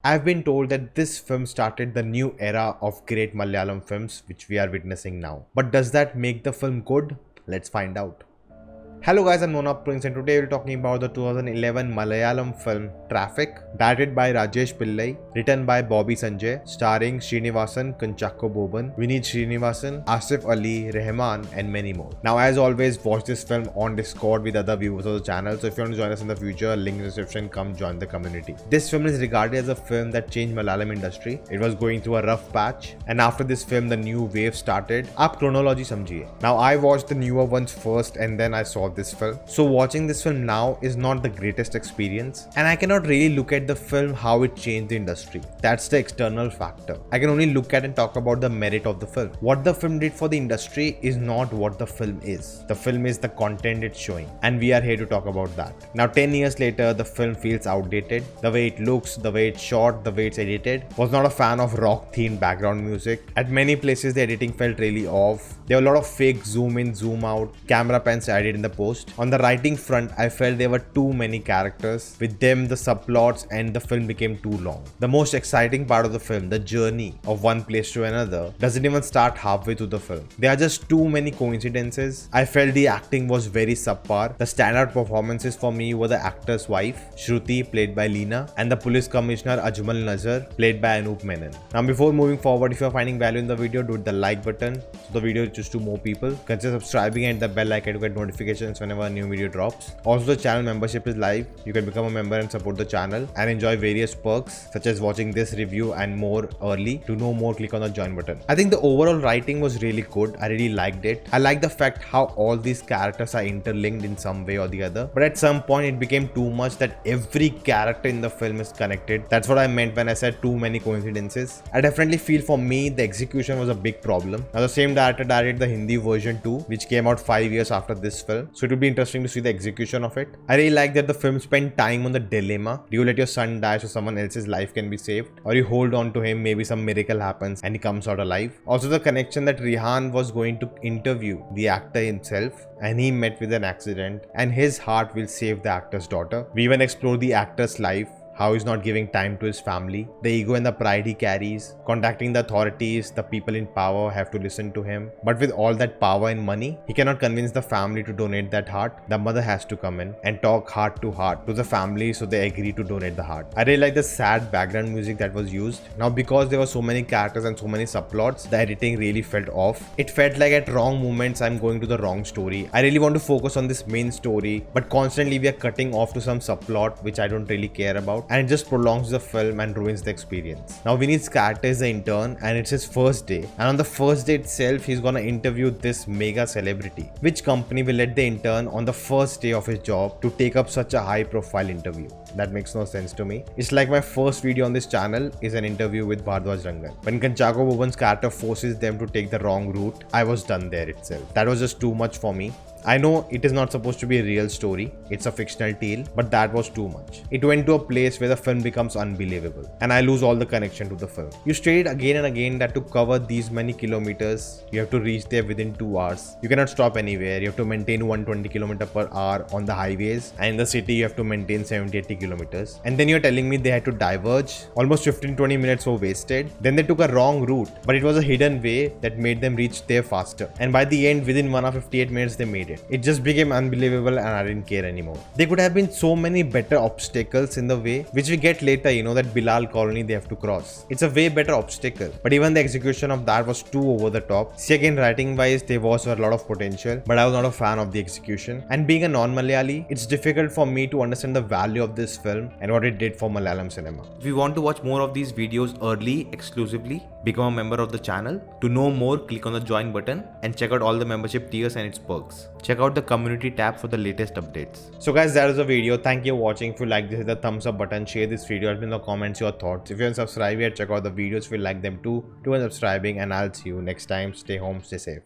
I've been told that this film started the new era of great Malayalam films which we are witnessing now. But does that make the film good? Let's find out. Hello guys, I'm Nona Prince and today we're talking about the 2011 Malayalam film Traffic, directed by Rajesh Pillai, written by Bobby Sanjay, starring Srinivasan, Kunchakko Boban, Vineet Srinivasan, Asif Ali, Rehman and many more. Now as always, watch this film on Discord with other viewers of the channel, so if you want to join us in the future, link in the description, come join the community. This film is regarded as a film that changed Malayalam industry. It was going through a rough patch and after this film the new wave started. Aap chronology samjhiye. Now I watched the newer ones first and then I saw this film. So watching this film now is not the greatest experience and I cannot really look at the film how it changed the industry. That's the external factor. I can only look at and talk about the merit of the film. What the film did for the industry is not what the film is. The film is the content it's showing and we are here to talk about that. Now 10 years later the film feels outdated. The way it looks, the way it's shot, the way it's edited. Was not a fan of rock themed background music. At many places the editing felt really off. There were a lot of fake zoom in, zoom out, camera pans added in the post. On the writing front, I felt there were too many characters. With them, the subplots and the film became too long. The most exciting part of the film, the journey of one place to another, doesn't even start halfway through the film. There are just too many coincidences. I felt the acting was very subpar. The standout performances for me were the actor's wife, Shruti, played by Leena, and the police commissioner Ajmal Nazar, played by Anoop Menon. Now before moving forward, if you are finding value in the video, do hit the like button so the video reaches to more people. Consider subscribing and the bell icon to get notifications whenever a new video drops. Also, the channel membership is live. You can become a member and support the channel and enjoy various perks such as watching this review and more early. To know more, click on the join button. I think the overall writing was really good. I really liked it. I like the fact how all these characters are interlinked in some way or the other. But at some point it became too much that every character in the film is connected. That's what I meant when I said too many coincidences. I definitely feel for me the execution was a big problem. Now the same director directed the Hindi version too, which came out 5 years after this film. So it would be interesting to see the execution of it. I really like that the film spent time on the dilemma. Do you let your son die so someone else's life can be saved? Or you hold on to him, maybe some miracle happens and he comes out alive? Also the connection that Rehan was going to interview the actor himself and he met with an accident and his heart will save the actor's daughter. We even explore the actor's life, how he's not giving time to his family, the ego and the pride he carries, contacting the authorities, the people in power have to listen to him. But with all that power and money, he cannot convince the family to donate that heart. The mother has to come in and talk heart to the family so they agree to donate the heart. I really like the sad background music that was used. Now because there were so many characters and so many subplots, the editing really felt off. It felt like at wrong moments I'm going to the wrong story. I really want to focus on this main story, but constantly we are cutting off to some subplot which I don't really care about. And it just prolongs the film and ruins the experience. Now Vineet's character is the intern and it's his first day, and on the first day itself he's gonna interview this mega celebrity. Which company will let the intern on the first day of his job to take up such a high profile interview? That makes no sense to me. It's like my first video on this channel is an interview with Bhardwaj Rangan. When Kunchakko Boban's character forces them to take the wrong route, I was done there itself. That was just too much for me. I know it is not supposed to be a real story, it's a fictional tale, but that was too much. It went to a place where the film becomes unbelievable and I lose all the connection to the film. You stated again and again that to cover these many kilometers, you have to reach there within 2 hours. You cannot stop anywhere, you have to maintain 120 km per hour on the highways, and in the city you have to maintain 70-80 kilometers. And then you're telling me they had to diverge, almost 15-20 minutes were wasted. Then they took a wrong route, but it was a hidden way that made them reach there faster. And by the end, within 1 hour 58 minutes they made it. It just became unbelievable and I didn't care anymore. There could have been so many better obstacles in the way, which we get later, that Bilal colony they have to cross. It's a way better obstacle, but even the execution of that was too over the top. See, again, writing wise there was a lot of potential, but I was not a fan of the execution. And being a non-Malayali, it's difficult for me to understand the value of this film and what it did for Malayalam cinema. If you want to watch more of these videos early, exclusively, become a member of the channel. To know more, click on the join button and check out all the membership tiers and its perks. Check out the community tab for the latest updates. So guys, that is the video. Thank you for watching. If you like this, hit the thumbs up button, share this video, let me know in the comments your thoughts. If you haven't subscribed yet, check out the videos if you like them too. Do subscribing and I'll see you next time. Stay home, stay safe.